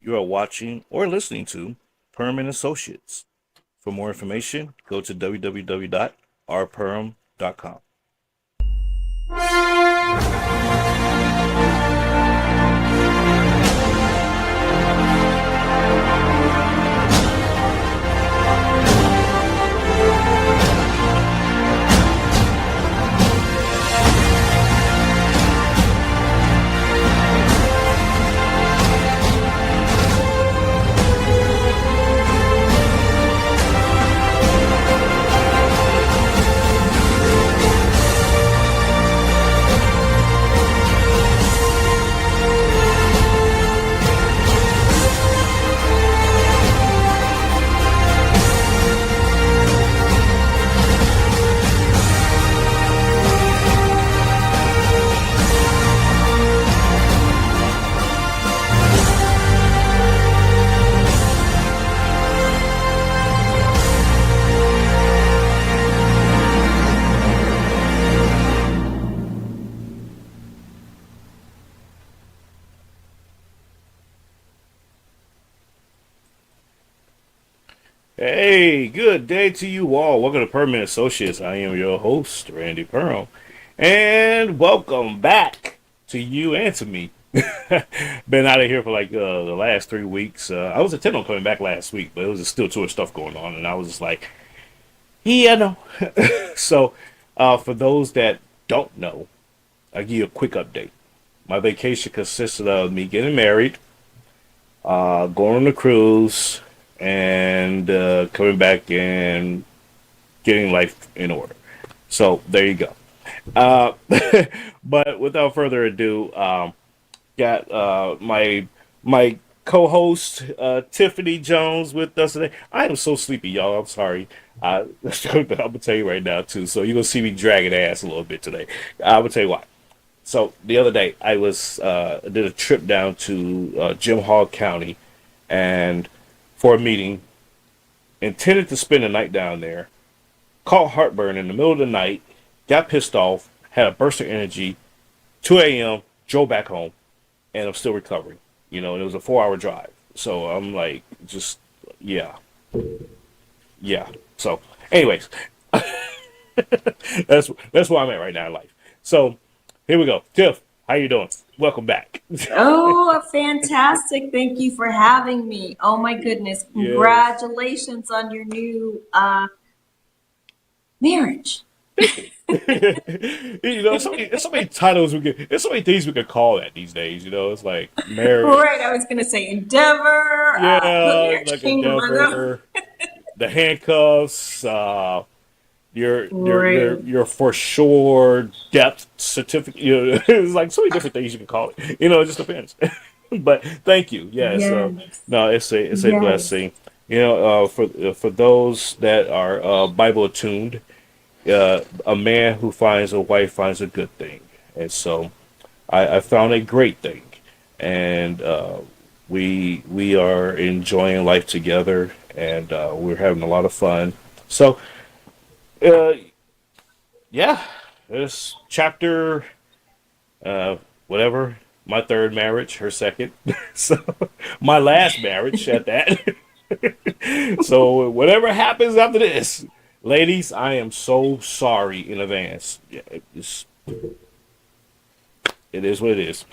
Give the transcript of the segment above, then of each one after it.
You are watching or listening to Purham and Associates. For more information, go to www.rpurham.com. Hey, good day to you all. Welcome to Purham and Associates. I am your host, Randy Purham. And welcome back to you and to me. Been out of here for like the last 3 weeks. I was intending on coming back last week, but it was just still too much stuff going on. And I was just like, yeah, no. So, for those that don't know, I'll give you a quick update. My vacation consisted of me getting married, going on a cruise, and coming back and getting life in order. So there you go. Uh, but without further ado, got my co-host Tiffany Jones with us today. I am so sleepy, y'all. I'm sorry. I'm gonna tell you right now too. So you're gonna see me dragging ass a little bit today. I'm gonna tell you why. So the other day I was did a trip down to Jim Hall County and for a meeting, intended to spend the night down there, caught heartburn in the middle of the night, got pissed off, had a burst of energy, 2 a.m., drove back home, and I'm still recovering. And it was a 4-hour drive. So I'm like, just, yeah, yeah. So, anyways, that's where I'm at right now in life. So, here we go. Tiff, how you doing? Welcome back. Oh, fantastic. Thank you for having me. Oh my goodness. Yes. Congratulations on your new marriage. So many titles we could, there's so many things we could call that these days. It's like Right. marriage, I was gonna say endeavor, yeah, marriage like kingdom. I know. Endeavor, the handcuffs, your for sure depth certificate. It's like so many different things you can call it. It just depends. But thank you. Yes, Yes. no, it's a Yes. blessing. For those that are Bible attuned, a man who finds a wife finds a good thing, and so I found a great thing, and we are enjoying life together, and we're having a lot of fun. So uh, yeah, this chapter, uh, whatever, my third marriage, her second, so my last marriage at that. So whatever happens after this, ladies, I am so sorry in advance. Yeah, it is what it is.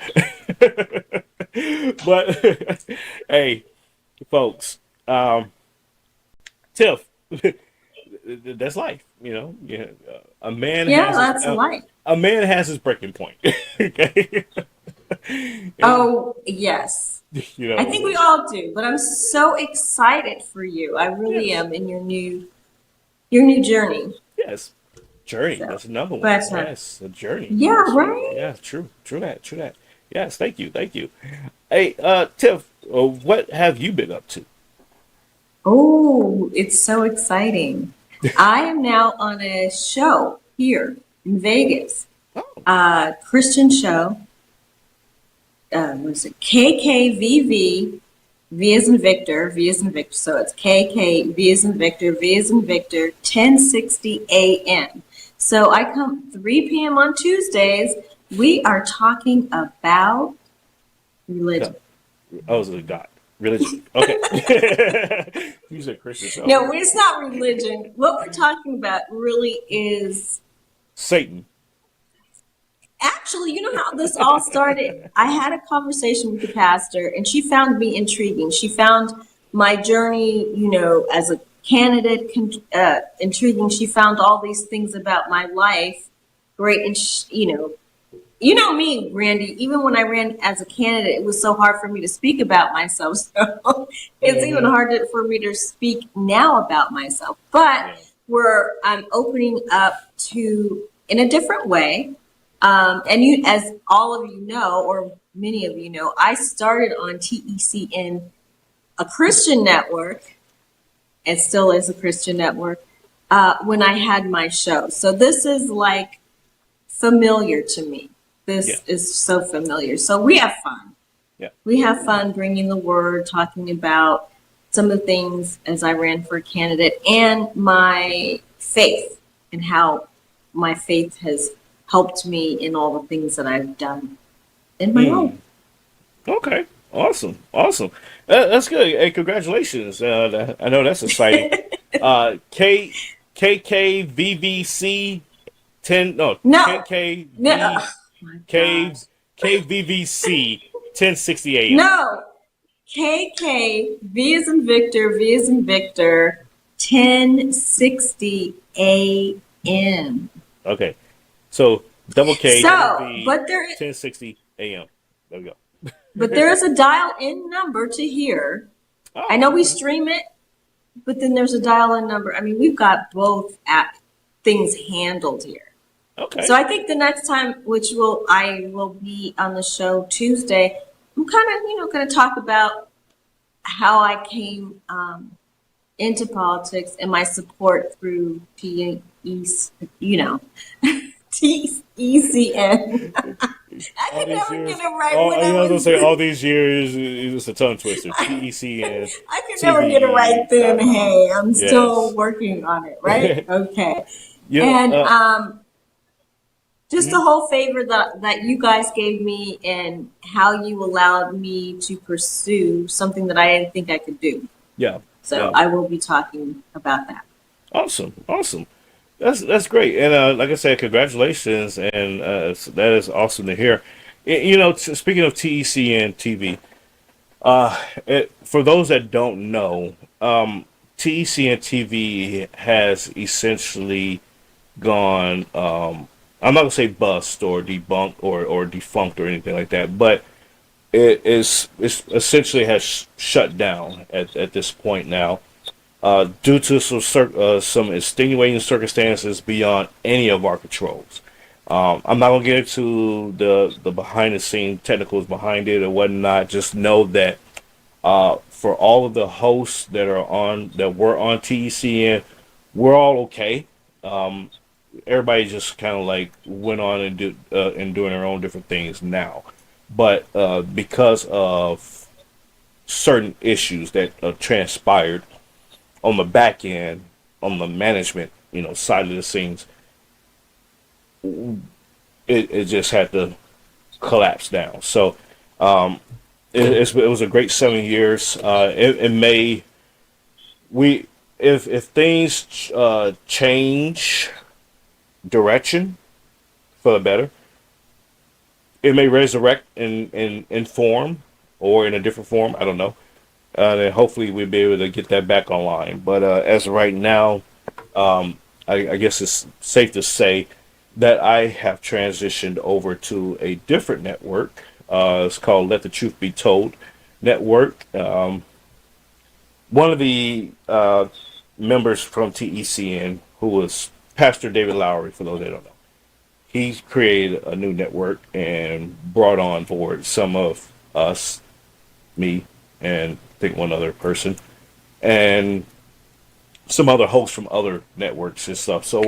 But hey, folks, Tiff, that's life. Yeah, a man Yeah, has his that's life. a man has his breaking point. Okay, and Oh, yes. you I think we know, all do, but I'm so excited for you. I really yes, am in your new journey. yes, journey. So, That's another one. but Yes, a journey. yeah, Yes, right? yeah, true, true that, true that. Yes, thank you, thank you. Hey, Tiff, what have you been up to? Oh, it's so exciting. I am now on a show here in Vegas, Oh, Christian show. Was it KKVV? V as in Victor, V as in Victor. So it's KK, as in Victor, V as in Victor, 1060 AM. So I come 3 p.m. on Tuesdays. We are talking about religion. God. I was a God. Religion. Okay. You said Christian, so No, it's not religion. What we're talking about really is Satan. actually, you know how this all started? I had a conversation with the pastor, and she found me intriguing. She found my journey, as a candidate, intriguing. She found all these things about my life great, and you know me, Randy. Even when I ran as a candidate, it was so hard for me to speak about myself. So it's even Hmm. harder for me to speak now about myself. But Yeah. I'm opening up to in a different way. And as all of you know, or many of you know, I started on TECN, a Christian network, and still is a Christian network, when I had my show. So this is like familiar to me. Yeah. This is so familiar. So we have fun. Yeah. We have fun bringing the word, talking about some of the things as I ran for a candidate and my faith and how my faith has helped me in all the things that I've done in my Mm. life. Okay. Awesome. Awesome. That's good. Hey, congratulations. I know that's exciting. K KKVVC 10 no No, no, KKV oh my K gosh. KVVC 1060 AM. No, KK, V is in Victor, V is in Victor, 1060 AM. Okay. So double K, double So, V, 1060 AM. There we but there go. is a dial in number to hear. I Oh, know we okay. stream it, but then there's a dial in number. I mean, we've got both app things handled here. So Okay. I think the next time, I will be on the show Tuesday, I'm kind of, going to talk about how I came into politics and my support through you know, TECN. I All could these never get years, it right all when you I know, I was gonna was. say all these years is a tongue twister. TECN, I could never get it right then. TVE.com. Hey, I'm still Yes. working on it, right? you Okay. know, And just the mhm, whole favor that you guys gave me and how you allowed me to pursue something that I didn't think I could do. yeah, So yeah. I will be talking about that. Awesome, awesome. That's great. And like I said, congratulations, and that is awesome to hear. Speaking of TECN TV, for those that don't know, TECN TV has essentially gone. I'm not gonna say bust or debunked or defunct or anything like that, but it's essentially has shut down at this point now, due to some extenuating circumstances beyond any of our controls. I'm not gonna get into the behind the scene technicals behind it or whatnot. Just know that for all of the hosts that were on TECN, we're all okay. Um, Everybody just kind of like went on and doing their own different things now, but because of certain issues that transpired on the back end, on the management, side of the scenes, it just had to collapse down. So it was a great 7 years. It may we if things change direction for the better, it may resurrect in form or in a different form. I don't know. Then hopefully we'll be able to get that back online. But as of right now, I guess it's safe to say that I have transitioned over to a different network. It's called Let the Truth Be Told Network. One of the members from TECN, who was Pastor David Lowery, for those that don't know, he created a new network and brought on board some of us, me, and I think one other person, and some other hosts from other networks and stuff. So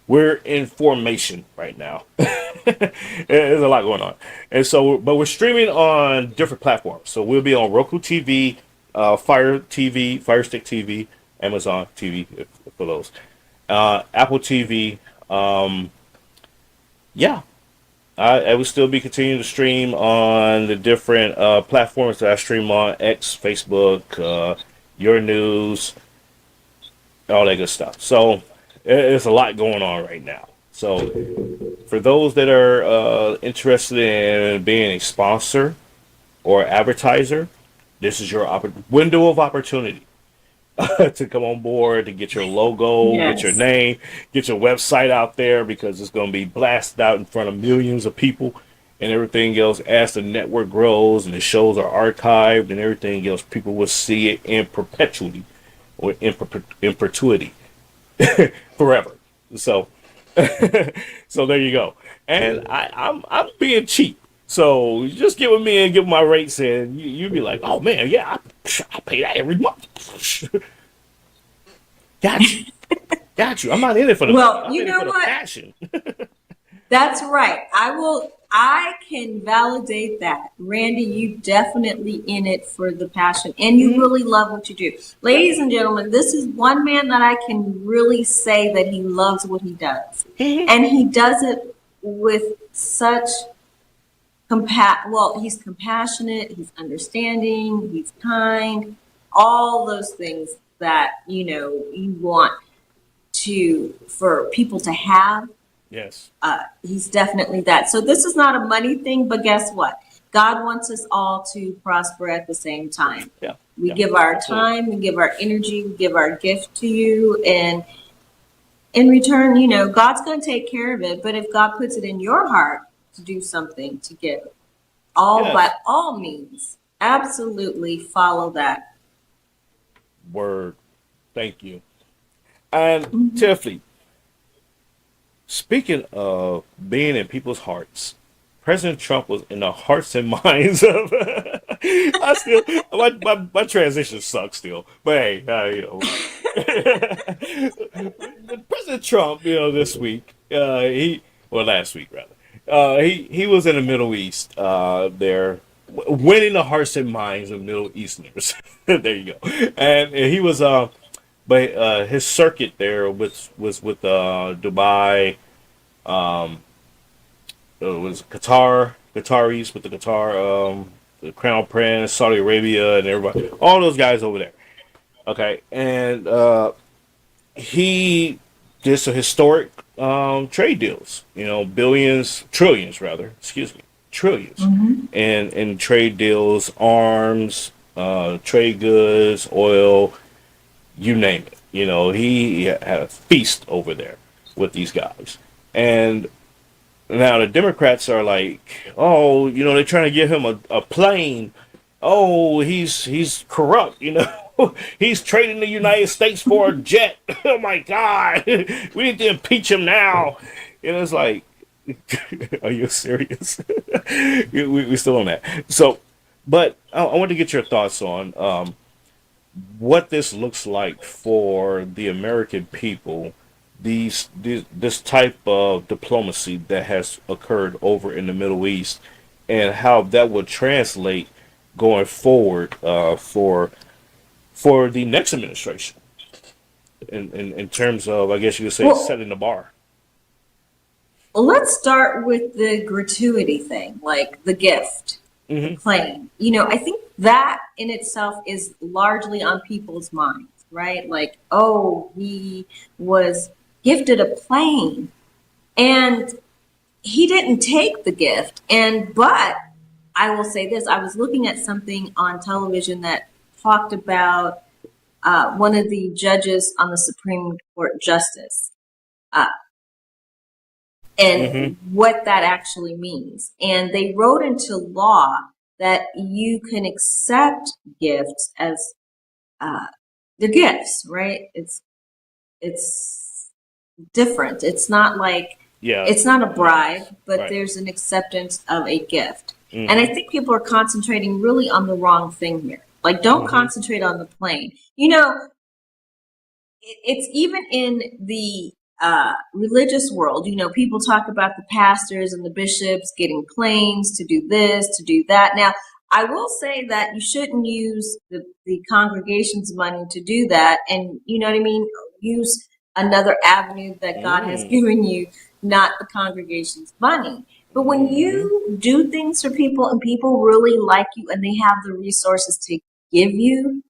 we're in formation right now. There's a lot going on, and so but we're streaming on different platforms. So we'll be on Roku TV, Fire TV, Fire Stick TV, Amazon TV for those, Apple TV. Yeah, I will still be continuing to stream on the different platforms that I stream on: X, Facebook, Your News, all that good stuff. So there's a lot going on right now. So for those that are interested in being a sponsor or advertiser, this is your window of opportunity to come on board, to get your logo, get your Yes. name, get your website out there, because it's going to be blasted out in front of millions of people and everything else. As the network grows and the shows are archived and everything else, people will see it in perpetuity or in perpetuity forever. So, so there you go. And I'm being cheap. So just get with me and give my rates, and you'd be like, oh man, yeah, I pay that every month. Got you. Got you. I'm not in it for the money. Well, I'm you in it know for the what? passion. That's right. I can validate that. Randy, you definitely in it for the passion and you Mhm. really love what you do. Ladies and gentlemen, this is one man that I can really say that he loves what he does. Mhm. And he does it with such he's compassionate, he's understanding, he's kind, all those things that, you want for people to have. Yes. He's definitely that. So this is not a money thing, but guess what? God wants us all to prosper at the same time. Yeah. We Yeah. give our Absolutely. time, we give our energy, we give our gift to you, and in return, God's going to take care of it. But if God puts it in your heart to do something to give, by Yes. all means, absolutely follow that. Word. Thank you. And Mhm. Tiffany, speaking of being in people's hearts, President Trump was in the hearts and minds of. I still my transition sucks still, but hey, President Trump, this week, last week rather, he was in the Middle East, there, winning the hearts and minds of Middle Easterners. There you go, and he was but his circuit there was with Dubai, was Qataris with the Qatar, the Crown Prince, Saudi Arabia, and everybody, all those guys over there. Okay, and he did some historic trade deals. Billions, trillions rather. Excuse me, trillions, Mhm. and trade deals, arms, trade goods, oil, you name it. He had a feast over there with these guys, and now the Democrats are like, oh, they're trying to give him a plane. Oh, he's corrupt. He's trading the United States for a jet. Oh my God, we need to impeach him now. It's like, are you serious? We still on that. So, but I want to get your thoughts on what this looks like for the American people, this type of diplomacy that has occurred over in the Middle East, and how that would translate going forward for the next administration, in terms of, I guess you could say, Well, setting the bar. let's start with the gratuity thing, like the gift, the Hmm. plane. I think that in itself is largely on people's minds, right? Like, oh, he was gifted a plane and he didn't take the gift. But I will say this, I was looking at something on television that talked about one of the judges on the Supreme Court justice. Uh, Hmm. and what that actually means. And they wrote into law that you can accept gifts as uh, the gifts, right? It's different. Yeah. It's not a Yeah. bribe, but Right. there's an acceptance of a gift. And I Hmm. think people are concentrating really on the wrong thing here. Like, don't Hmm. concentrate on the plane. It's even in the religious world, people talk about the pastors and the bishops getting planes to do this, to do that. Now, I will say that you shouldn't use the congregation's money to do that. And you know what I mean? Use another avenue that God has Mm. given you not the congregation's money. But when Mm-hmm. you do things for people and people really like you and they have the resources to give you,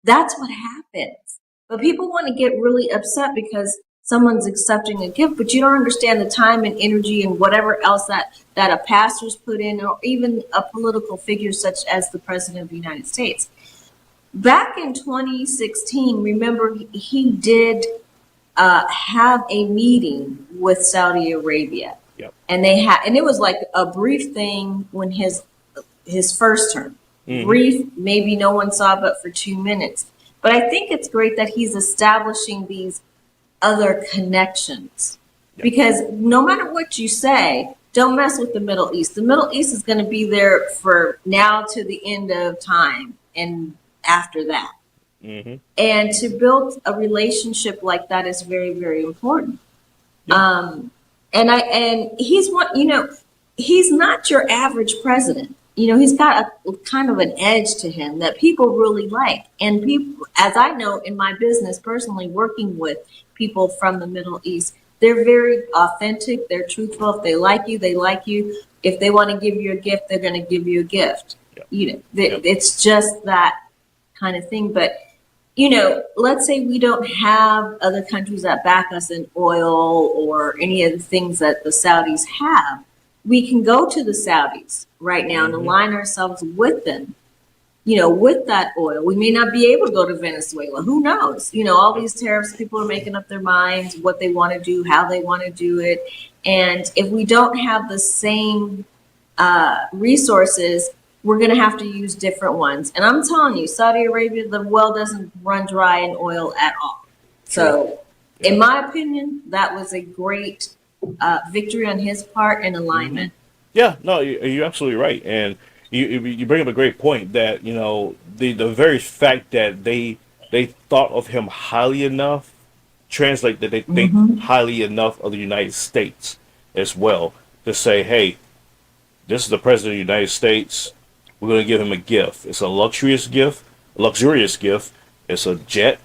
that's what happens. But people want to get really upset because someone's accepting a gift, but you don't understand the time and energy and whatever else that a pastor's put in, or even a political figure such as the President of the United States. Back in 2016, remember, he did have a meeting with Saudi Arabia, Yep. and it was like a brief thing when his first term. Mm-hmm. Brief, maybe no one saw but for 2 minutes. But I think it's great that he's establishing these other connections. Yep. Because no matter what you say, don't mess with the Middle East. The Middle East is going to be there for now to the end of time and after that. Mm-hmm. And to build a relationship like that is very, very important. Yeah. And he's he's not your average president. He's got a kind of an edge to him that people really like. And people, as I know in my business personally, working with people from the Middle East, they're very authentic. They're truthful. If they like you, they like you. If they want to give you a gift, they're going to give you a gift. Yep. Yep. It's just that kind of thing. But let's say we don't have other countries that back us in oil or any of the things that the Saudis have. We can go to the Saudis right now and align ourselves with them, with that oil. We may not be able to go to Venezuela. Who knows? All these tariffs, people are making up their minds, what they want to do, how they want to do it. And if we don't have the same resources, we're going to have to use different ones. And I'm telling you, Saudi Arabia, the well doesn't run dry in oil at all. So, in my opinion, that was a great victory on his part and alignment. Yeah, no, you're absolutely right, and you bring up a great point that the very fact that they thought of him highly enough translate that they think highly enough of the United States as well to say, hey, this is the president of the United States. We're going to give him a gift. It's a luxurious gift. It's a jet,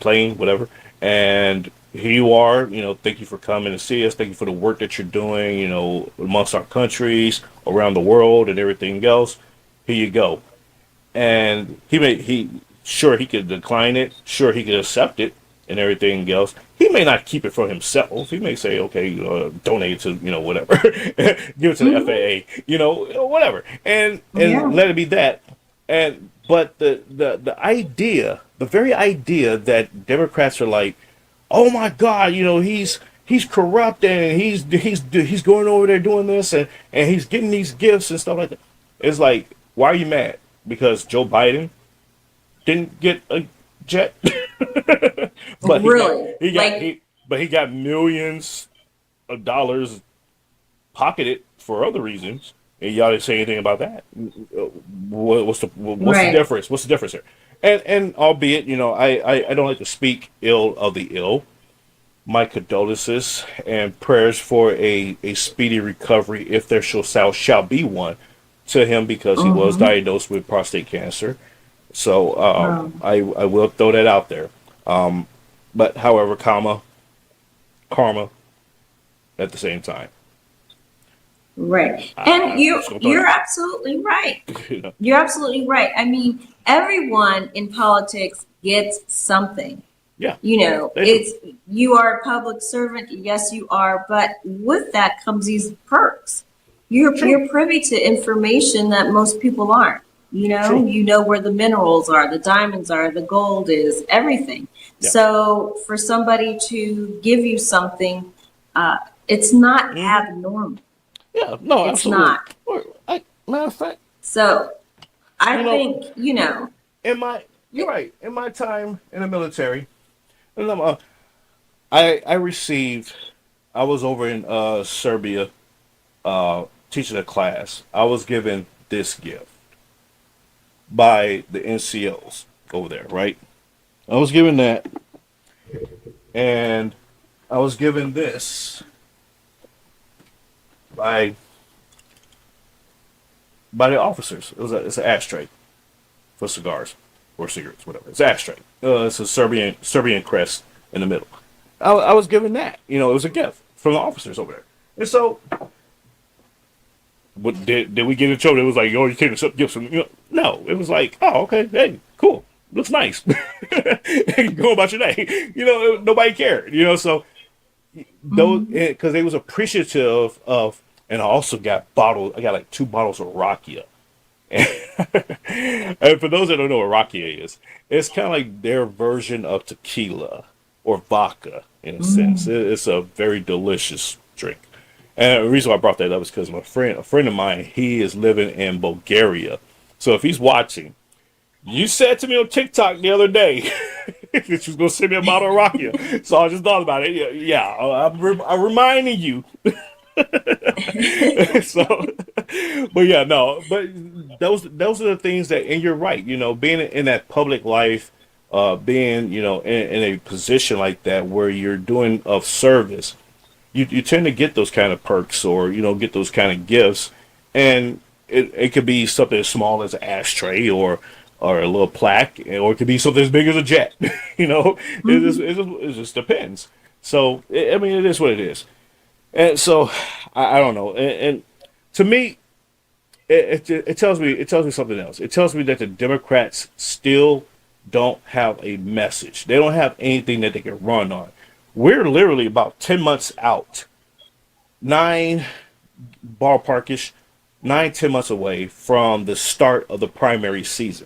plane, whatever. And here you are, thank you for coming to see us. Thank you for the work that you're doing, amongst our countries, around the world and everything else. Here you go. And sure, he could decline it. Sure, he could accept it and everything else. He may not keep it for himself. He may say, okay, donate it to, whatever. Give it to the FAA, whatever. And let it be that. But the idea, the very idea that Democrats are like, oh my God, he's corrupt and he's going over there doing this and he's getting these gifts and stuff like that. It's like, why are you mad? Because Joe Biden didn't get a jet, but Really? he got millions of dollars pocketed for other reasons, and y'all didn't say anything about that. What's the difference? What's the difference here? And albeit, I don't like to speak ill of the ill. My condolences and prayers for a speedy recovery, if there shall be one, to him, because he was diagnosed with prostate cancer. So I will throw that out there. But however, karma at the same time. Right. And you're absolutely right. You're absolutely right. I mean, everyone in politics gets something. Yeah. You are a public servant. Yes, you are. But with that comes these perks. You're privy to information that most people aren't. You know where the minerals are, the diamonds are, the gold is, everything. Yeah. So for somebody to give you something, it's not abnormal. Yeah, no, it's absolutely not. Matter of fact. So I think, you're right. In my time in the military, and I was over in Serbia teaching a class. I was given this gift by the NCOs over there, right? I was given that, and I was given this by the officers. It's an ashtray for cigars or cigarettes, whatever. It's an ashtray. It's a Serbian crest in the middle. I was given that. It was a gift. from the officers over there. And so, but did we get in trouble? It was like, oh, you can't accept gifts from, no. It was like, oh, okay, hey, cool, looks nice. Go about your day. Nobody cared. So those, because they was appreciative of, and I also got bottles. I got like 2 bottles of rakia. And for those that don't know what rakia is, it's kind of like their version of tequila or vodka in a sense. It's a very delicious drink. And the reason why I brought that up is because a friend of mine, he is living in Bulgaria. So if he's watching, you said to me on TikTok the other day that you was gonna send me a bottle of rakia. So I just thought about it. Yeah, I'm reminding you. So, but yeah, no, but those are the things that, and you're right. Being in that public life, being in a position like that where you're doing of service, you tend to get those kind of perks, or get those kind of gifts, and it could be something as small as an ashtray, or a little plaque, or it could be something as big as a jet. It just depends. So I mean, it is what it is. And so, I don't know. And to me, it tells me something else. It tells me that the Democrats still don't have a message. They don't have anything that they can run on. We're literally about 10 months out, 9 ballparkish, 9, 10 months away from the start of the primary season.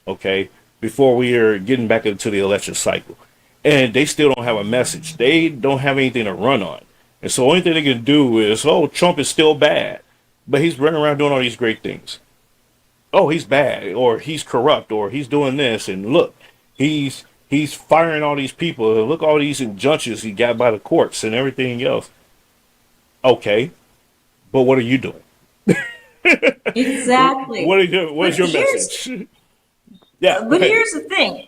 Okay, before we are getting back into the election cycle, and they still don't have a message. They don't have anything to run on. And so the only thing they can do is, oh, Trump is still bad, but he's running around doing all these great things. Oh, he's bad, or he's corrupt, or he's doing this, and look, he's firing all these people. Look, all these injunctions he got by the courts and everything else. Okay, but what are you doing? Exactly. What are you doing? What is your message? Yeah, but here's the thing.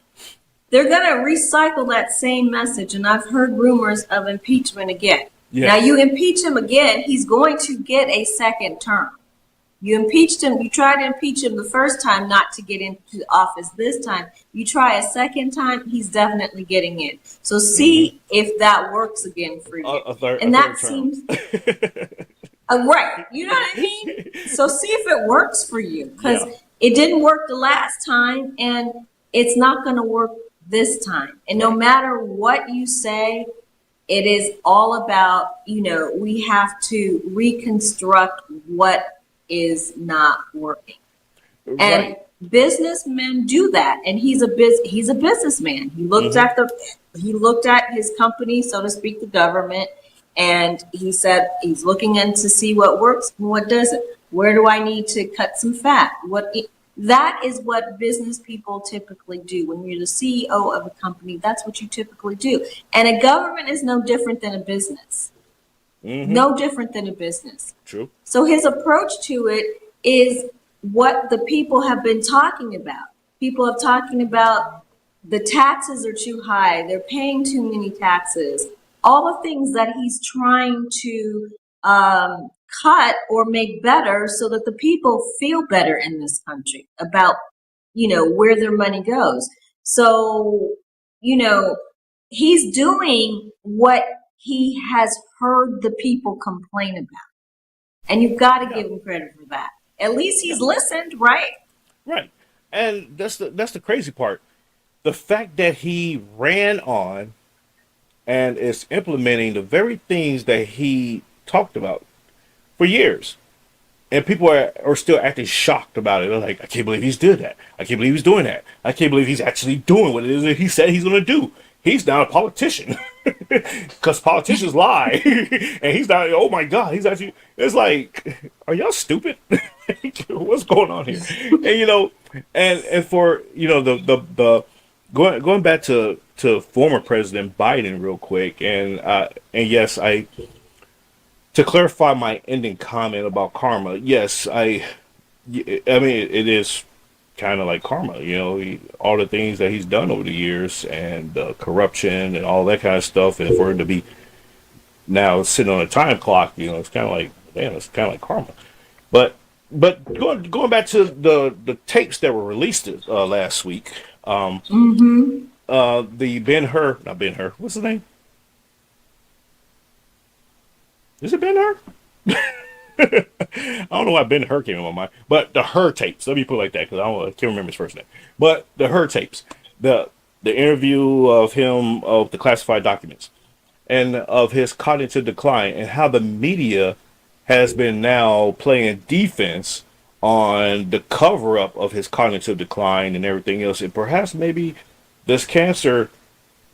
They're going to recycle that same message, and I've heard rumors of impeachment again. Yes. Now, you impeach him again, he's going to get a second term. You impeached him, you tried to impeach him the first time not to get into office this time. You try a second time, he's definitely getting in. So see if that works again for you. That seems right. You know what I mean? So see if it works for you, because it didn't work the last time, and it's not going to work this time. And no matter what you say, it is all about, we have to reconstruct what is not working. Right. And businessmen do that. And he's a businessman. He looked at his company, so to speak, the government, and he said he's looking in to see what works and what doesn't. Where do I need to cut some fat? That is what business people typically do. When you're the CEO of a company, that's what you typically do. And a government is no different than a business. No different than a business. True. So his approach to it is what the people have been talking about. People have talking about the taxes are too high. They're paying too many taxes. All the things that he's trying to cut or make better so that the people feel better in this country about, where their money goes. So, he's doing what he has heard the people complain about. And you've got to give him credit for that. At least he's listened, right? Right. And that's the crazy part. The fact that he ran on and is implementing the very things that he talked about for years. And people are still acting shocked about it. They're like, I can't believe he's did that. I can't believe he's doing that. I can't believe he's actually doing what it is that he said he's going to do. He's not a politician. Because politicians lie. And he's not, oh my God, he's actually, it's like, are y'all stupid? What's going on here? And, and for, the going back to former President Biden real quick. And yes, to clarify my ending comment about karma, yes, I mean, it is kind of like karma, all the things that he's done over the years, and corruption and all that kind of stuff, and for him to be now sitting on a time clock, it's kind of like, damn, it's kind of like karma. But going back to the tapes that were released last week, the not Ben Hur, what's his name? Is it Ben-Hur? I don't know why Ben-Hur came in my mind, but the Hur tapes. Let me put it like that because I can't remember his first name. But the Hur tapes, the the interview of him of the classified documents and of his cognitive decline and how the media has been now playing defense on the cover up of his cognitive decline and everything else. And perhaps maybe this cancer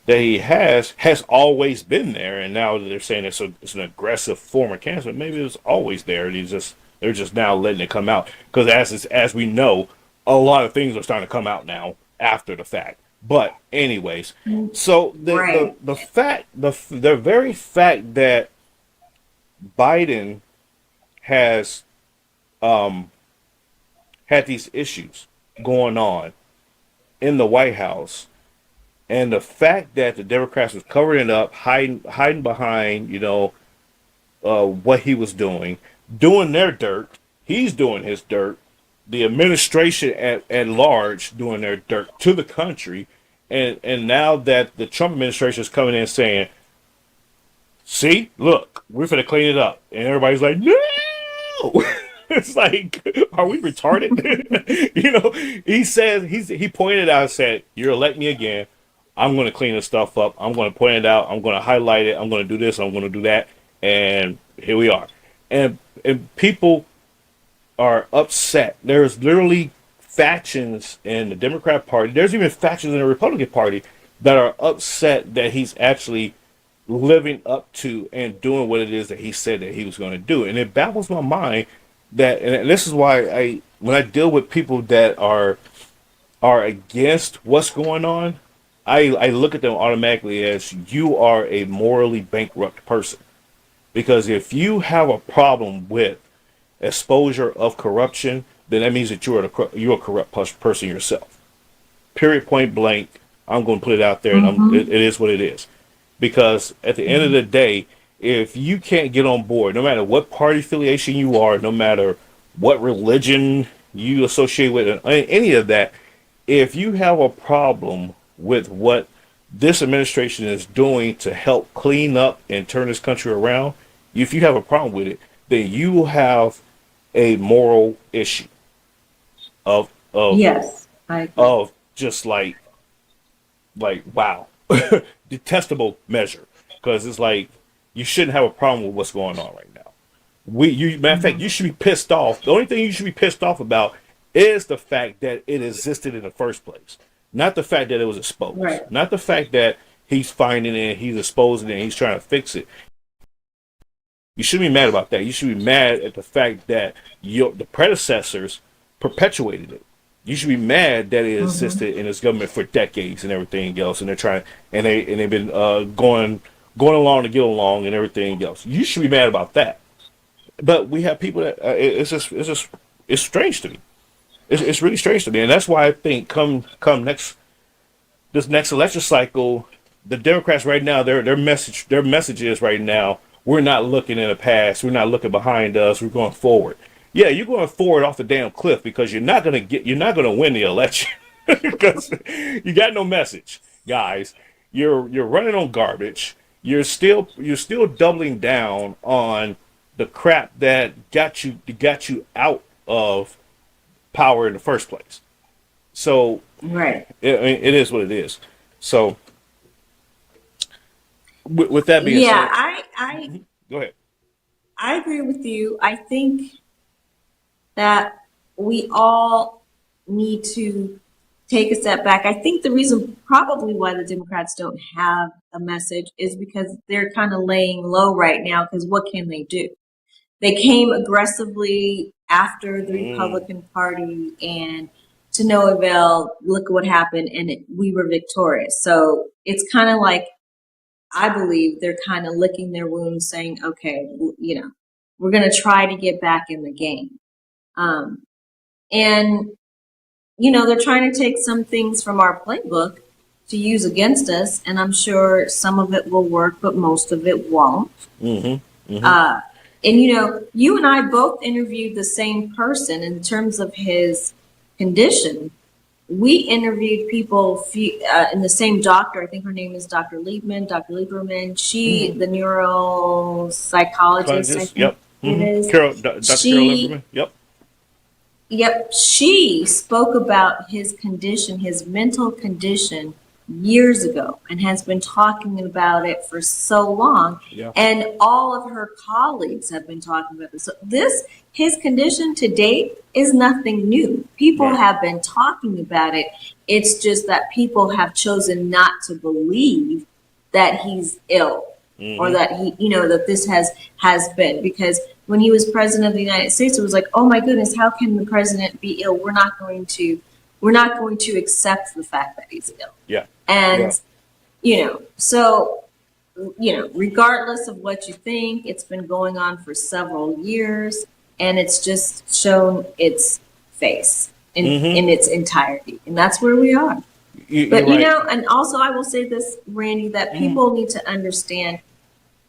that he has always been there, and now they're saying it's an aggressive form of cancer. Maybe it's always there, and they're just now letting it come out because as we know, a lot of things are starting to come out now after the fact. But anyways, so Right. the very fact that Biden has had these issues going on in the White House, and the fact that the Democrats was covering it up, hiding behind, what he was doing their dirt. He's doing his dirt. The administration at large doing their dirt to the country, and now that the Trump administration is coming in saying, "See, look, we're gonna clean it up," and everybody's like, "No." It's like, are we retarded? He pointed out and said, "You're electing me again. I'm going to clean this stuff up. I'm going to point it out. I'm going to highlight it. I'm going to do this. I'm going to do that." And here we are. And people are upset. There's literally factions in the Democrat Party. There's even factions in the Republican Party that are upset that he's actually living up to and doing what it is that he said that he was going to do. And it baffles my mind that, and this is why when I deal with people that are against what's going on, I look at them automatically as you are a morally bankrupt person. Because if you have a problem with exposure of corruption, then that means that you're a corrupt person yourself. Period, point blank. I'm going to put it out there, and it is what it is. Because at the end of the day, if you can't get on board, no matter what party affiliation you are, no matter what religion you associate with, any of that, if you have a problem with what this administration is doing to help clean up and turn this country around, if you have a problem with it, then you will have a moral issue of Yes, I agree. of just like wow, detestable measure, because it's like you shouldn't have a problem with what's going on right now. Matter of fact, you should be pissed off. The only thing you should be pissed off about is the fact that it existed in the first place, not the fact that it was exposed, Right. not the fact that he's finding it, he's exposing it, and he's trying to fix it. You shouldn't be mad about that. You should be mad at the fact that the predecessors perpetuated it. You should be mad that it existed in this government for decades and everything else, and they've been going along to get along and everything else. You should be mad about that. But we have people that it's strange to me. It's really strange to me, and that's why I think come this next election cycle, the Democrats right now, their message is right now, we're not looking in the past, we're not looking behind us, we're going forward. Yeah, you're going forward off the damn cliff because you're not gonna win the election because you got no message, guys. You're running on garbage. You're still doubling down on the crap that got you out of power in the first place. So Right. it is what it is. So with that being Yeah, said, go ahead. I agree with you. I think that we all need to take a step back. I think the reason probably why the Democrats don't have a message is because they're kind of laying low right now because what can they do? They came aggressively after the Mm, Republican Party, and to no avail, look what happened, and we were victorious. So it's kind of like, I believe they're kind of licking their wounds, saying, okay, we're going to try to get back in the game. Um, and, they're trying to take some things from our playbook to use against us, and I'm sure some of it will work, but most of it won't. mm-hmm. Mm-hmm. Uh, and you and I both interviewed the same person in terms of his condition. we interviewed people in the same doctor. I think her name is Dr. Liebman, Dr. Lieberman. She, the neuropsychologist, I Psychologist. think Yep. it is. Dr. Carol She, Lieberman. Yep. yep, she spoke about his condition, his mental condition, years ago, and has been talking about it for so long. Yeah. And all of her colleagues have been talking about this. So his condition to date is nothing new. People Right. have been talking about it. It's just that people have chosen not to believe that he's ill, or that that this has been, because when he was president of the United States, it was like, oh my goodness, how can the president be ill? We're not going to accept the fact that he's ill. Yeah. And, so, regardless of what you think, it's been going on for several years, and it's just shown its face in its entirety. And that's where we are. But, You're right. and also I will say this, Randy, that people need to understand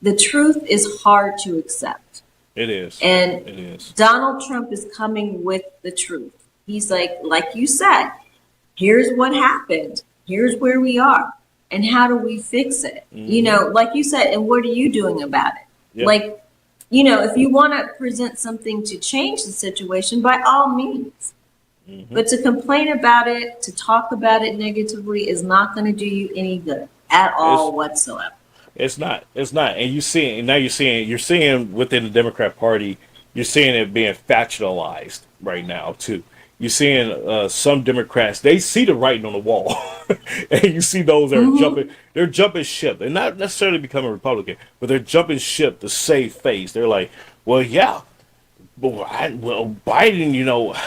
the truth is hard to accept. It is. And It is. Donald Trump is coming with the truth. He's like you said, here's what happened. Here's where we are. And how do we fix it? Like you said, and what are you doing about it? Yep. Like, if you want to present something to change the situation, by all means. But to complain about it, to talk about it negatively is not going to do you any good at all whatsoever. It's not. It's not. And you're seeing within the Democrat Party, you're seeing it being factionalized right now too. You're seeing some Democrats, they see the writing on the wall, and you see those that are they're jumping ship. They're not necessarily becoming Republican, but they're jumping ship to save face. They're like, well, yeah, well, Biden,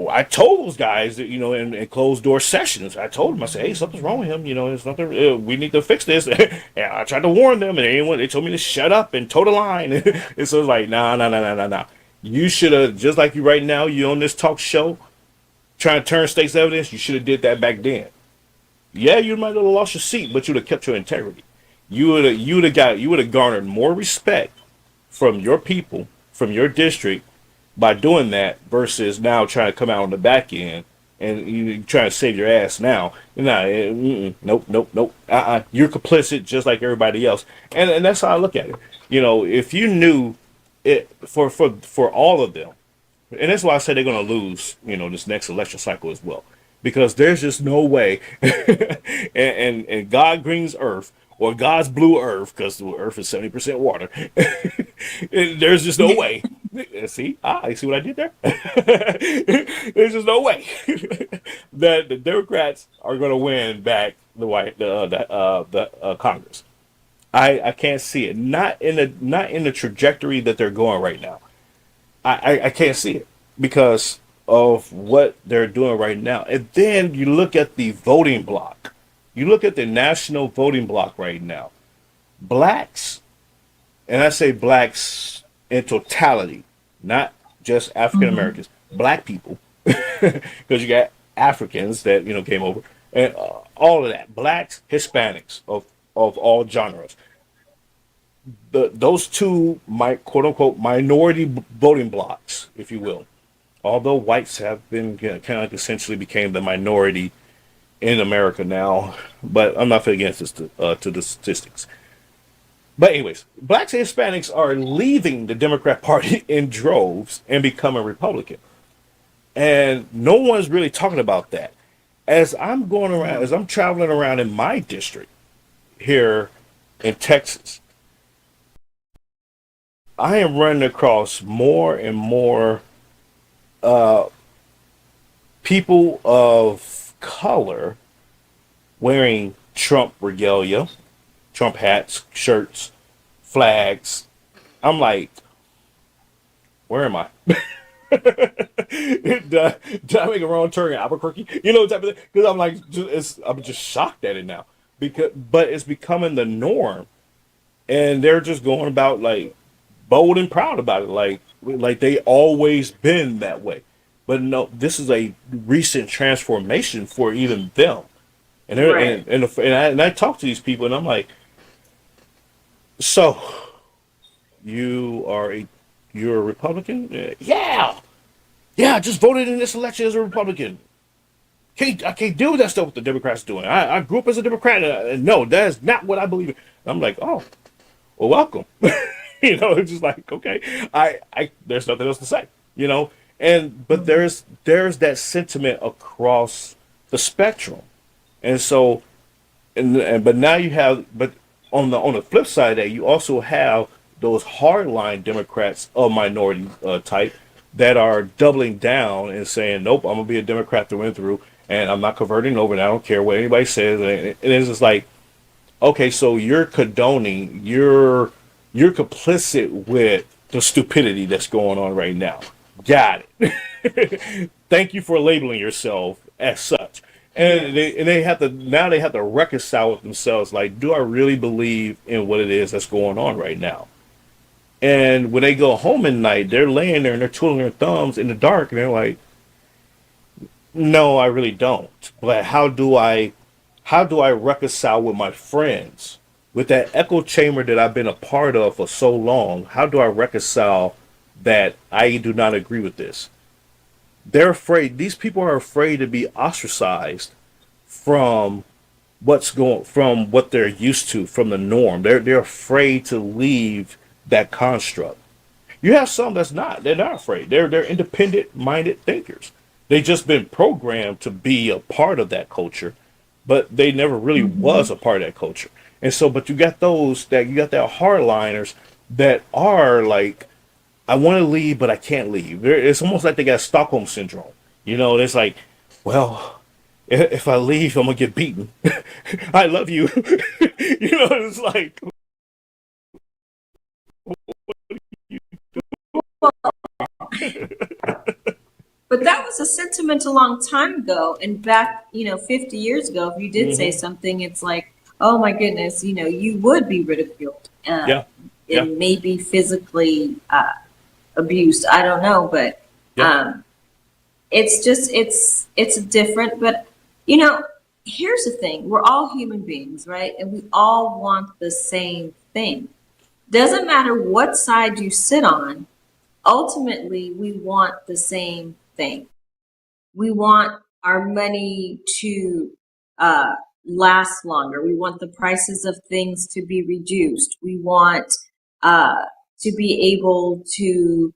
I told those guys that, in closed door sessions, I told them, I said, hey, something's wrong with him. There's nothing, we need to fix this. And I tried to warn them, and they told me to shut up and toe the line. And so it's like, nah. You should have, just like you right now, you on this talk show trying to turn state's evidence, you should have did that back then. Yeah, you might have lost your seat, but you'd have kept your integrity. You would have garnered more respect from your people, from your district, by doing that versus now trying to come out on the back end and you trying to save your ass now. Nope. You're complicit just like everybody else, and that's how I look at it. If you knew it for all of them, and that's why I say they're going to lose. This next election cycle as well, because there's just no way. and God green's earth. Or God's blue earth, because the earth is 70% water. There's just no way. See? You see what I did there? There's just no way that the Democrats are going to win back the Congress. I can't see it. Not in the trajectory that they're going right now. I can't see it because of what they're doing right now. And then you look at the voting bloc. You look at the national voting bloc right now. Blacks, and I say blacks in totality, not just African Americans, black people, because you got Africans that came over, and all of that. Blacks, Hispanics of all genres. Those two, quote unquote minority voting blocs, if you will. Although whites have been kind of like essentially became the minority in America now, but I'm not against this to the statistics. But anyways, blacks and Hispanics are leaving the Democrat Party in droves and becoming Republican, and no one's really talking about that. As I'm traveling around in my district here in Texas, I am running across more and more people of color wearing Trump regalia, Trump hats, shirts, flags. I'm like, where am I? did I make a wrong turn in Albuquerque? Type of thing. Because I'm like, I'm just shocked at it now. But it's becoming the norm, and they're just going about like bold and proud about it, like they always been that way. But no, this is a recent transformation for even them. And Right. and I talk to these people, and I'm like, so you're a Republican? Yeah, I just voted in this election as a Republican. I can't deal with that stuff what the Democrats doing. I grew up as a Democrat. And no, that's not what I believe in. I'm like, oh, well, welcome. It's just like, okay, there's nothing else to say, and but there's that sentiment across the spectrum, and so but now you have, but on the flip side of that, you also have those hardline Democrats of minority type that are doubling down and saying, nope, I'm gonna be a Democrat through and through, and I'm not converting over. And I don't care what anybody says. And it's just like, okay, so you're condoning, you're complicit with the stupidity that's going on right now. Got it. Thank you for labeling yourself as such. And they have to now they have to reconcile with themselves. Like, do I really believe in what it is that's going on right now? And when they go home at night, they're laying there and they're twiddling their thumbs in the dark, and they're like, "No, I really don't." But how do I reconcile with my friends with that echo chamber that I've been a part of for so long? How do I reconcile that I do not agree with this? They're afraid. These people are afraid to be ostracized from from what they're used to, from the norm. They're afraid to leave that construct. You have some that's not. They're not afraid. They're independent minded thinkers. They just been programmed to be a part of that culture, but they never really was a part of that culture. And so, but you got that hardliners that are like, I want to leave, but I can't leave. It's almost like they got Stockholm syndrome. It's like, well, if I leave, I'm gonna get beaten. I love you. It's like, But that was a sentiment a long time ago. And back, 50 years ago, if you did say hmm something, it's like, oh my goodness, you would be ridiculed, yeah, yeah, and maybe physically abused. I don't know, but yeah, um, it's different. But here's the thing: we're all human beings, right? And we all want the same thing. Doesn't matter what side you sit on. Ultimately, we want the same thing. We want our money to uh, last longer. We want the prices of things to be reduced. We want uh, to be able to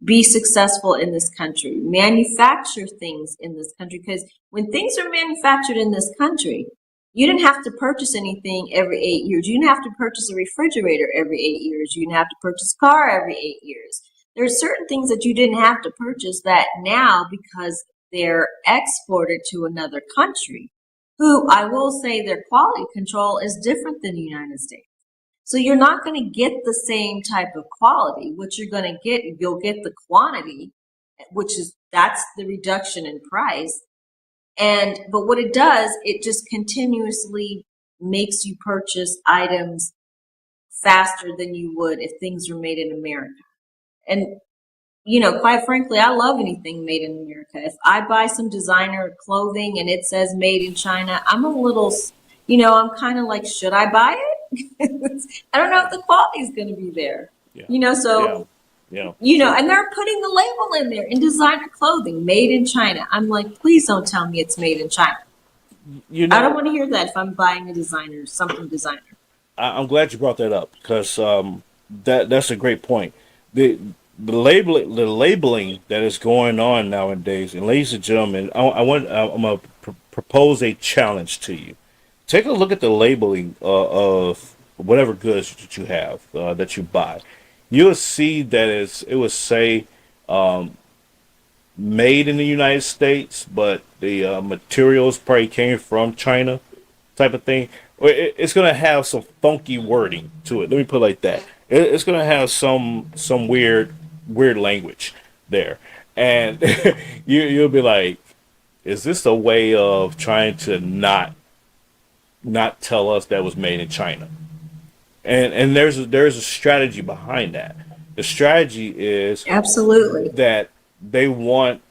be successful in this country, manufacture things in this country. Because when things are manufactured in this country, you didn't have to purchase anything every 8 years. You didn't have to purchase a refrigerator every 8 years. You didn't have to purchase a car every 8 years. There are certain things that you didn't have to purchase that now, because they're exported to another country, who I will say their quality control is different than the United States. So you're not going to get the same type of quality. What you're going to get, you'll get the quantity, that's the reduction in price. But what it does, it just continuously makes you purchase items faster than you would if things were made in America. And quite frankly, I love anything made in America. If I buy some designer clothing and it says made in China, I'm a little, I'm kind of like, should I buy it? I don't know if the quality is going to be there. yeah, yeah, So, yeah. and they're putting the label in there in designer clothing, made in China. I'm like, please don't tell me it's made in China. You I don't know, want to hear that if I'm buying a designer, something designer. I'm glad you brought that up because that's a great point. The the labeling that is going on nowadays, and ladies and gentlemen, I'm gonna propose a challenge to you. Take a look at the labeling of whatever goods that you have that you buy. You'll see that it would say made in the United States, but the materials probably came from China, type of thing. It's gonna have some funky wording to it. Let me put it like that. It's gonna have some weird language there, and you'll be like, is this a way of trying to not tell us that was made in China? And there's a strategy behind that. The strategy is Absolutely. that they want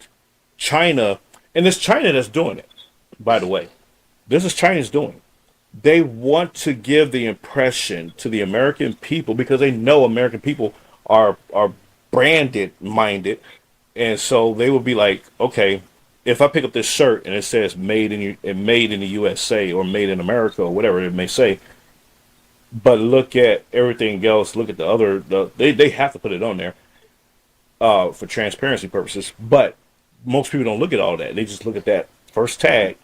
China, and it's China that's doing it, by the way. This is China's doing. They want to give the impression to the American people because they know American people are branded minded, and so they will be like, okay. if I pick up this shirt and it says made in the USA or made in America or whatever it may say, but look at everything else, look at they have to put it on there for transparency purposes. But most people don't look at all that. They just look at that first tag.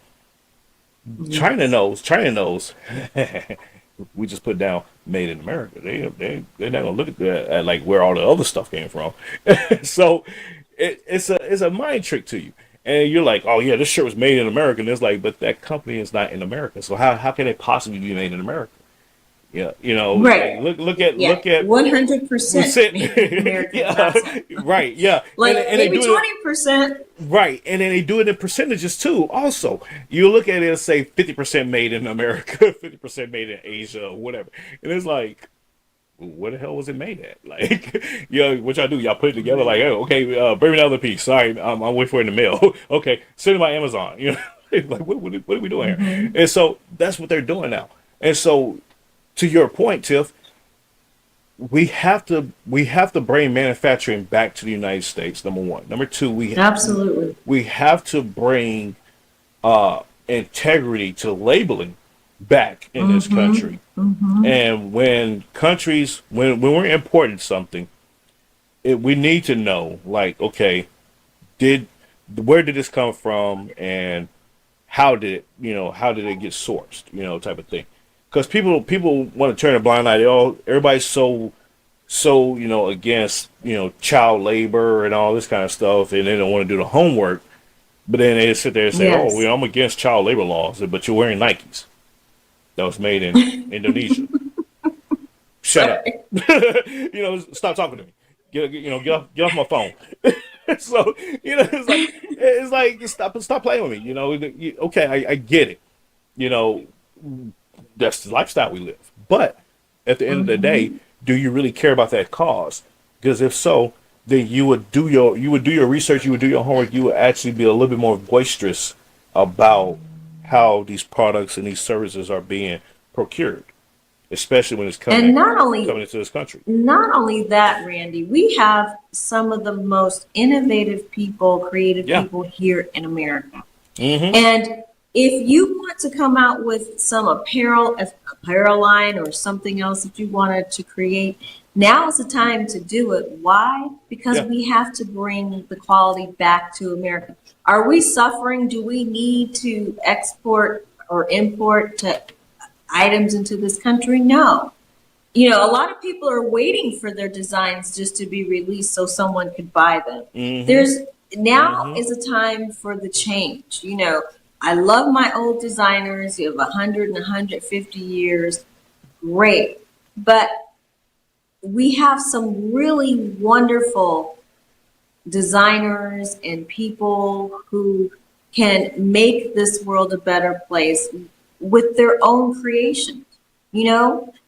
China Yes. knows. China knows. We just put down made in America. They're not gonna look at that at like where all the other stuff came from. So it's a mind trick to you. And you're like, oh yeah, this shirt was made in America. And it's like, but that company is not in America. So how can it possibly be made in America? Yeah, like Right. Yeah. look at 100% sit. made in America. Yeah, That's it. right, yeah. Like And they maybe do it 20%. right, and then they do it in percentages too. Also, you look at it and say 50% made in America, 50% made in Asia, or whatever, and it's like, where the hell was it made at? Like, what y'all do? Y'all put it together like, oh, okay, bring me another piece. Sorry, I'm waiting for it in the mail. Okay, send it by Amazon. Like what are we doing here? Mm-hmm. And so that's what they're doing now. And so, to your point, Tiff, we have to bring manufacturing back to the United States. Number one. Number two, Absolutely. we have to bring integrity to labeling back in this Mm-hmm. country. Mm-hmm. And when we're importing something, we need to know, like, okay, did where did this come from, and how did it get sourced, type of thing. Because people want to turn a blind eye. Everybody's so against child labor and all this kind of stuff, and they don't want to do the homework. But then they sit there and say, "Oh, Yes. I'm against child labor laws," but you're wearing Nikes that was made in Indonesia. Shut up. Right. Stop talking to me. Get off my phone. So it's like stop playing with me. Okay, I get it. You know, that's the lifestyle we live. But at the end of the day, Mm-hmm. do you really care about that cause? Because if so, then you would do your research, you would do your homework, you would actually be a little bit more boisterous about how these products and these services are being procured, especially when it's And coming into this country. not only that, Randy, we have some of the most innovative people, creative Yeah. people here in America. Mm-hmm. And if you want to come out with some apparel line or something else that you wanted to create, now is the time to do it. Why? Because Yeah. we have to bring the quality back to America. Are we suffering? Do we need to export or import items into this country? No. A lot of people are waiting for their designs just to be released so someone could buy them. Mm-hmm. There's Now Mm-hmm. is a time for the change. I love my old designers. You have 100 and 150 years. Great. But we have some really wonderful designers and people who can make this world a better place with their own creations.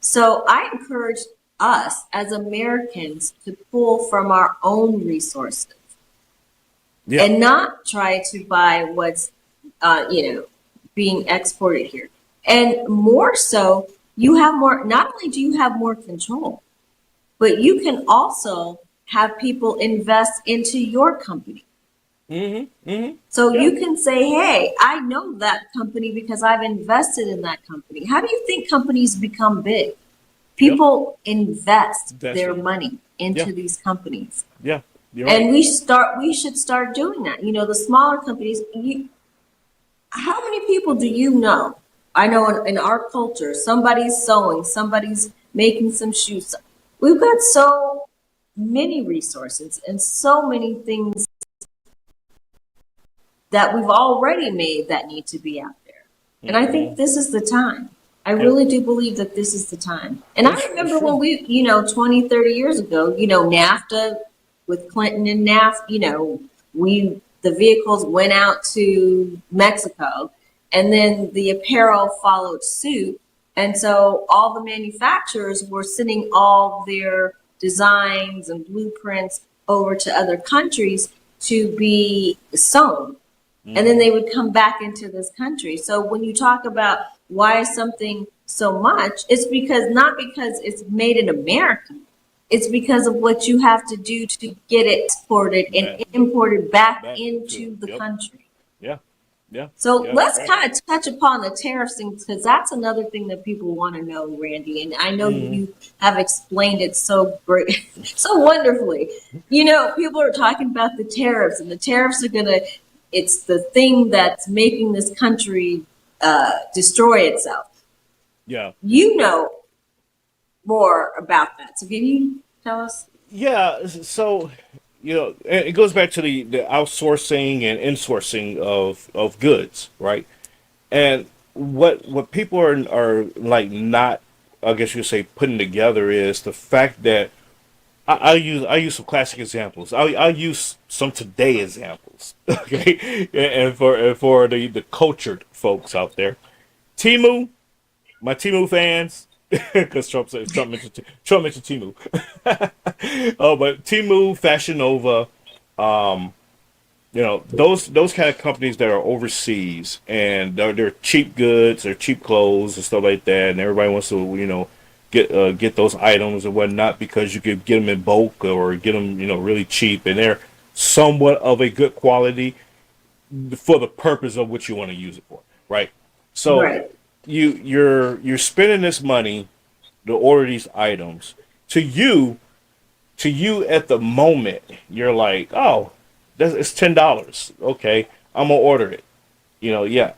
So I encourage us as Americans to pull from our own resources Yeah. and not try to buy what's being exported here. And more so, not only do you have more control, but you can also have people invest into your company. Mm-hmm. Mm-hmm. So Yeah. you can say, hey, I know that company because I've invested in that company. How do you think companies become big? Yeah. People invest That's their it. money Yeah. into these companies. Yeah. You're right. And we should start doing that. The smaller companies, how many people do you know? I know in our culture, somebody's sewing, somebody's making some shoes. We've got so many resources and so many things that we've already made that need to be out there. And I think Mm-hmm. this is the time. I Yeah. really do believe that this is the time. And I It's remember true. when 20, 30 years ago, NAFTA with Clinton and NAFTA, the vehicles went out to Mexico and then the apparel followed suit. And so all the manufacturers were sending all their designs and blueprints over to other countries to be sewn. And then Mm-hmm. they would come back into this country. So when you talk about why is something so much, it's not because it's made in America. It's because of what you have to do to get it exported and Back, imported back back to into the yep. country. Yeah. Yeah. So Yeah. let's kind of touch upon the tariffs because that's another thing that people want to know, Randy. And I know Hmm. you have explained it so great, so wonderfully. You know, people are talking about the tariffs, and the tariffs are gonna. It's the thing that's making this country destroy itself. Yeah. You know more about that, so can you tell us? Yeah. So, and it goes back to the outsourcing and insourcing of goods, right? And what people are like not, I guess you say, putting together is the fact that I use some classic examples. I use some today examples, okay? And for the cultured folks out there, Timu, my Timu fans, because Trump mentioned Timu. Oh, but Timu, Fashion Nova, those kind of companies that are overseas and they're cheap goods, they're cheap clothes and stuff like that, and everybody wants to get those items and whatnot because you could get them in bulk or get them really cheap, and they're somewhat of a good quality for the purpose of what you want to use it for, right? So Right. you're spending this money to order these items. To you, at the moment, you're like, oh, it's $10. Okay, I'm gonna order it. Yeah.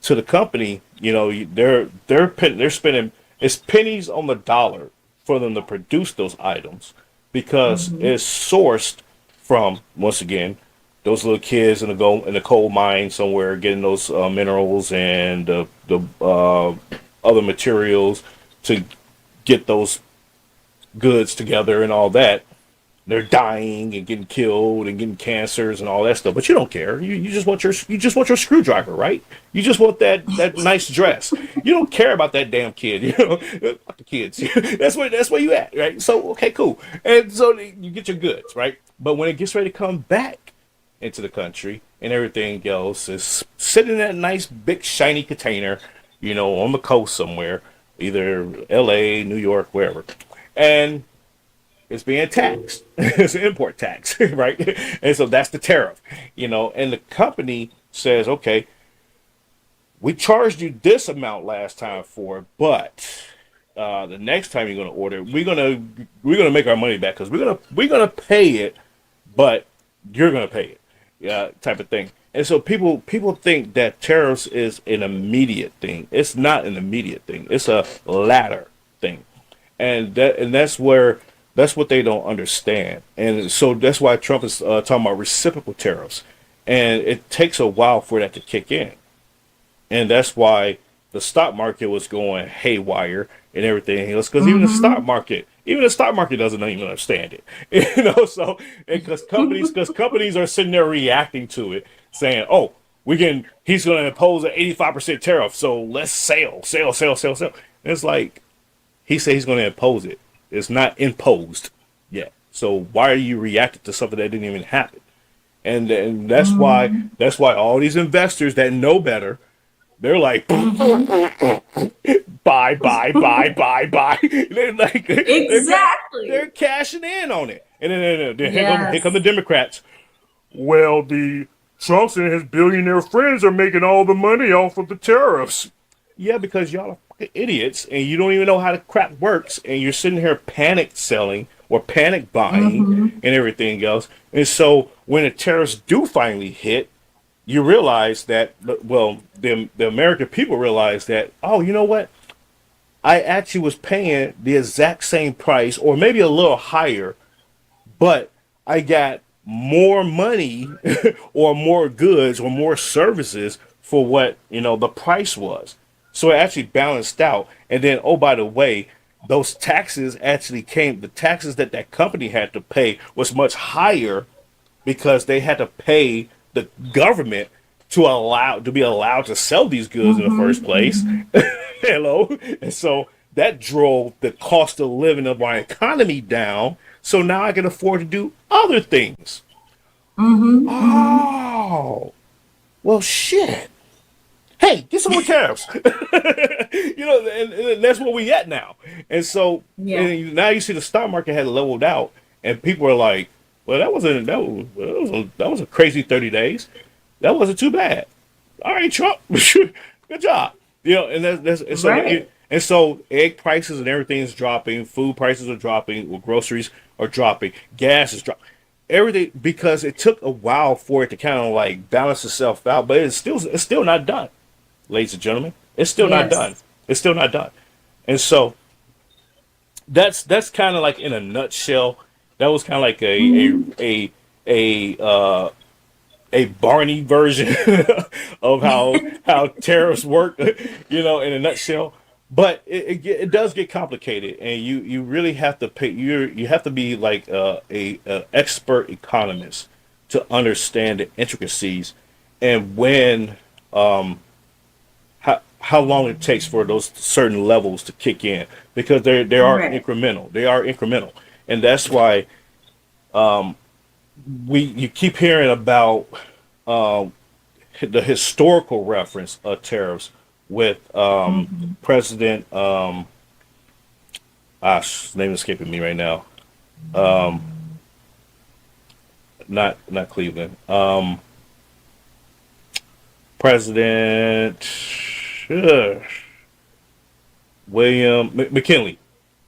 To the company, they're spending, it's pennies on the dollar for them to produce those items because Mm-hmm. it's sourced from, once again, those little kids in the coal mine somewhere getting those minerals and the other materials to get those goods together and all that. They're dying and getting killed and getting cancers and all that stuff. But you don't care. You just want your screwdriver, right? You just want that nice dress. You don't care about that damn kid. Fuck the kids. that's where you at, right? So okay, cool. And so you get your goods, right? But when it gets ready to come back into the country and everything else is sitting in that nice big shiny container, on the coast somewhere, either L.A., New York, wherever, and it's being taxed. It's an import tax, right? And so that's the tariff, And the company says, okay, we charged you this amount last time for it, but the next time you're going to order, we're gonna make our money back because we're gonna pay it, but you're gonna pay it, yeah, type of thing. And so people think that tariffs is an immediate thing. It's not an immediate thing. It's a ladder thing, and that's what they don't understand. And so that's why Trump is talking about reciprocal tariffs, and it takes a while for that to kick in, and that's why the stock market was going haywire and everything else. Because even the stock market doesn't even understand it, So because companies are sitting there reacting to it, saying, "Oh, he's going to impose an 85% tariff, so let's sell." And it's like he said he's going to impose it. It's not imposed yet. So why are you reacting to something that didn't even happen? And that's why all these investors that know better, they're like, buy, buy, buy, buy, buy. They're like they're Exactly. cashing in on it. And then here come the Yes. Democrats. Well, the Trump and his billionaire friends are making all the money off of the tariffs. Yeah, because y'all are fucking idiots and you don't even know how the crap works, and you're sitting here panic selling or panic buying Mm-hmm. and everything else. And so when the tariffs do finally hit, you realize that, well, the American people realize that, oh, you know what? I actually was paying the exact same price or maybe a little higher, but I got more money or more goods or more services for what the price was. So it actually balanced out. And then, oh, by the way, those taxes actually came. The taxes that company had to pay was much higher because they had to pay the government to be allowed to sell these goods in the first Mm-hmm. place. Mm-hmm. Hello, and so that drove the cost of living of our economy down. So now I can afford to do other things. Mm-hmm. Mm-hmm. Oh, well, shit. Hey, get some more tariffs. And that's where we at now. And so Yeah. and now you see the stock market had leveled out, and people are like, "Well, that was a crazy 30 days." That wasn't too bad. All right, Trump, good job. And and so Right. egg prices and everything is dropping, food prices are dropping, well, groceries are dropping, gas is dropping, everything because it took a while for it to kind of like balance itself out, but it's still not done, ladies and gentlemen. It's still not done. Yes. It's still not done, and so that's kind of like in a nutshell. That was kind of like Hmm. a Barney version of how tariffs work, in a nutshell. But it does get complicated, and you really have to pay. You have to be like a expert economist to understand the intricacies and when how long it takes for those certain levels to kick in because they are Right. incremental. They are incremental, and that's why we you keep hearing about the historical reference of tariffs with Hmm. President his name is escaping me right now. Not Cleveland. President uh, McKinley.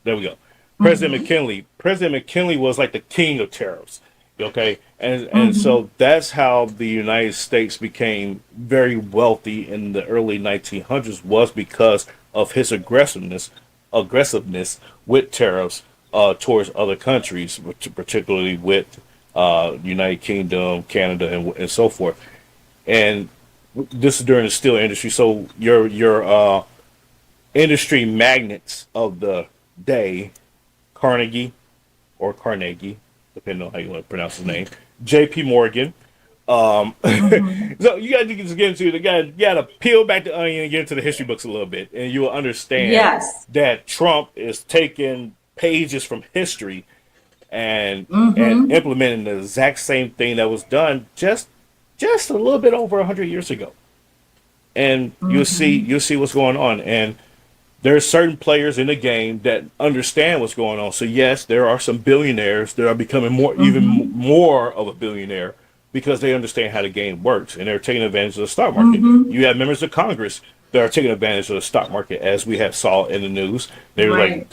There we go. Hmm. President McKinley was like the king of tariffs. Okay, and Hmm. so that's how the United States became very wealthy in the early 1900s was because of his aggressiveness with tariffs towards other countries, particularly with United Kingdom, Canada, and so forth. And this is during the steel industry. So your industry magnates of the day, Carnegie or Carnegie, depending on how you want to pronounce his name, J.P. Morgan. Hmm. So you got to just get into you got to peel back the onion and get into the history books a little bit, and you will understand Yes. that Trump is taking pages from history and Hmm. implementing the exact same thing that was done just a little bit over 100 years ago, and Hmm. you'll see what's going on. And there are certain players in the game that understand what's going on. So yes, there are some billionaires that are becoming even Hmm. more of a billionaire because they understand how the game works and they're taking advantage of the stock market. Hmm. You have members of Congress that are taking advantage of the stock market, as we have saw in the news. They were like Right.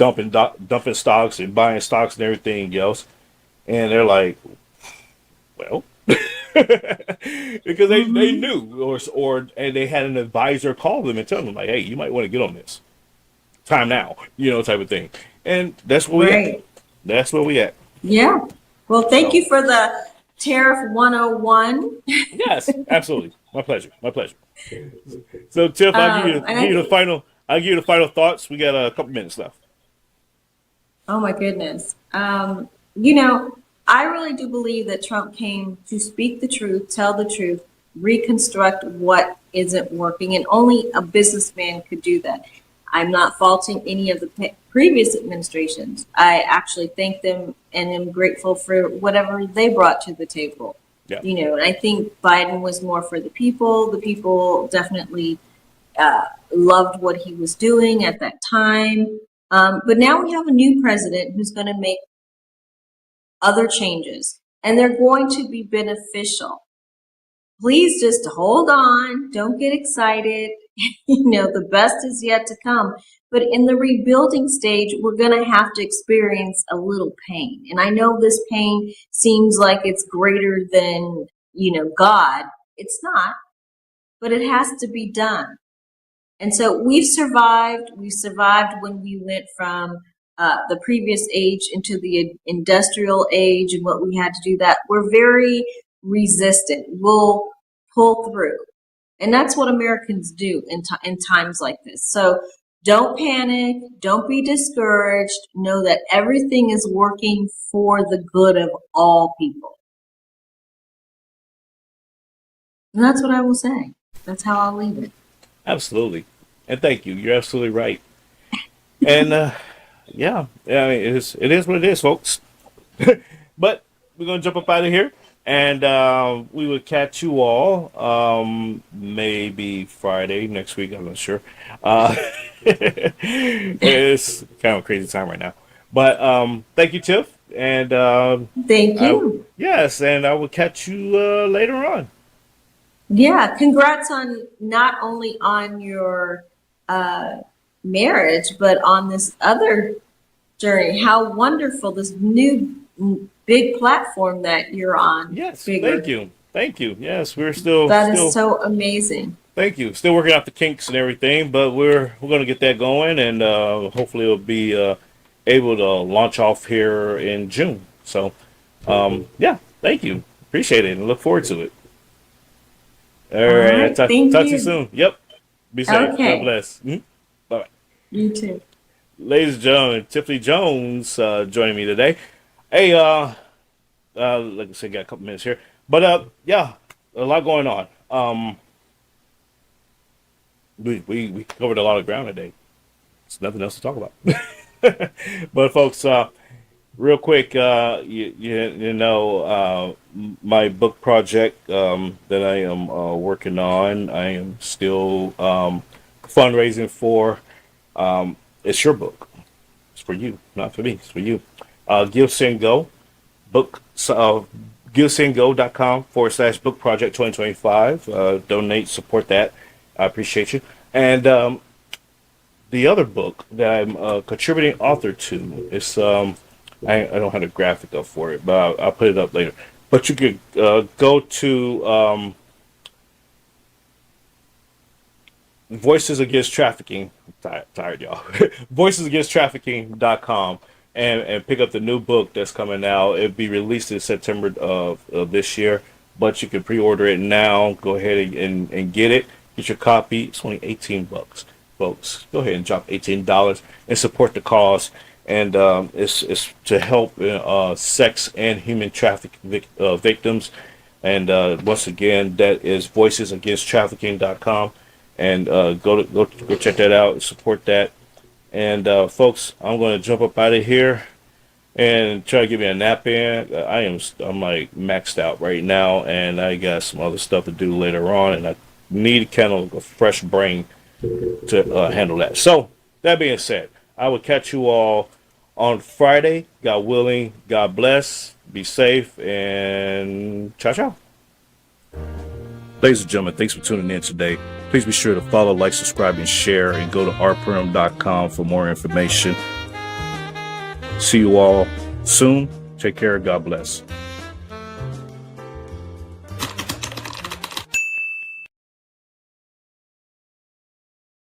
dumping stocks and buying stocks and everything else, and they're like, well, because they Hmm. knew or and they had an advisor call them and tell them like, hey, you might want to get on this time now, type of thing. And that's where we at. Right. That's where we at. Yeah. Well, thank So you for the Tariff 101. yes, absolutely. My pleasure. My pleasure. So Tiff, And I think, I'll give you the final thoughts. We got a couple minutes left. oh my goodness. You know, I really do believe that Trump came to speak the truth, tell the truth, reconstruct what isn't working, and only a businessman could do that. I'm not faulting any of the previous administrations. I actually thank them and am grateful for whatever they brought to the table. Yeah. And I think Biden was more for the people. The people definitely loved what he was doing at that time. But now we have a new president who's going to make other changes, and they're going to be beneficial. Please just hold on. Don't get excited. The best is yet to come. But in the rebuilding stage, we're going to have to experience a little pain. And I know this pain seems like it's greater than, God. It's not, but it has to be done. And so we've survived. We survived when we went from the previous age into the industrial age and what we had to do that. We're very resistant. We'll pull through. And that's what Americans do in times like this. So don't panic. Don't be discouraged. Know that everything is working for the good of all people. And that's what I will say. That's how I'll leave it. Absolutely. And thank you. You're absolutely right. And yeah, I mean, it is what it is, folks. But we're gonna jump up out of here, and we will catch you all maybe Friday next week. I'm not sure. Uh, it's kind of a crazy time right now, but thank you, Tiff, and Thank you. yes, and I will catch you later on. Yeah, congrats on not only on your marriage, but on this other journey. How wonderful, this new big platform that you're on, Yes, thank bigger. you. Thank you. Yes, we're still That is still so amazing. thank you. Still working out the kinks and everything, but we're going to get that going, and hopefully it'll be able to launch off here in June. So, yeah, thank you. Appreciate it and look forward to it. All All right, right, thank talk to you you. soon. Yep. Be safe. God Okay, bless. Bye bye. you too. Ladies and gentlemen, Tiffany Jones joining me today. Hey, like I said, got a couple minutes here, but yeah, a lot going on. We covered a lot of ground today. There's nothing else to talk about. But folks, real quick, you know, my book project that I am working on, I am still fundraising for. It's your book. It's for you, not for me. It's for you. Give, Send, Go. Book. GiveSendGo.com/book project 2025. Donate, support that. I appreciate you. And the other book that I'm a contributing author to is I don't have a graphic up for it, but I'll put it up later. But you could go to Voices Against Trafficking. I'm tired, y'all. VoicesAgainstTrafficking.com and pick up the new book that's coming out. It'll be released in September of this year, but you can pre-order it now. Go ahead and get it. Get your copy. It's only $18, folks. Go ahead and drop $18 and support the cause. And it's to help sex and human traffic victims. And once again, that is voicesagainsttrafficking.com. And go check that out and support that. And folks, I'm going to jump up out of here and try to give me a nap in. I'm like maxed out right now, and I got some other stuff to do later on, and I need kind of a fresh brain to handle that. So that being said, I will catch you all on Friday. God willing, God bless. Be safe, and ciao ciao. Ladies and gentlemen, thanks for tuning in today. Please be sure to follow, like, subscribe, and share, and go to rpurham.com for more information. See you all soon. Take care. God bless.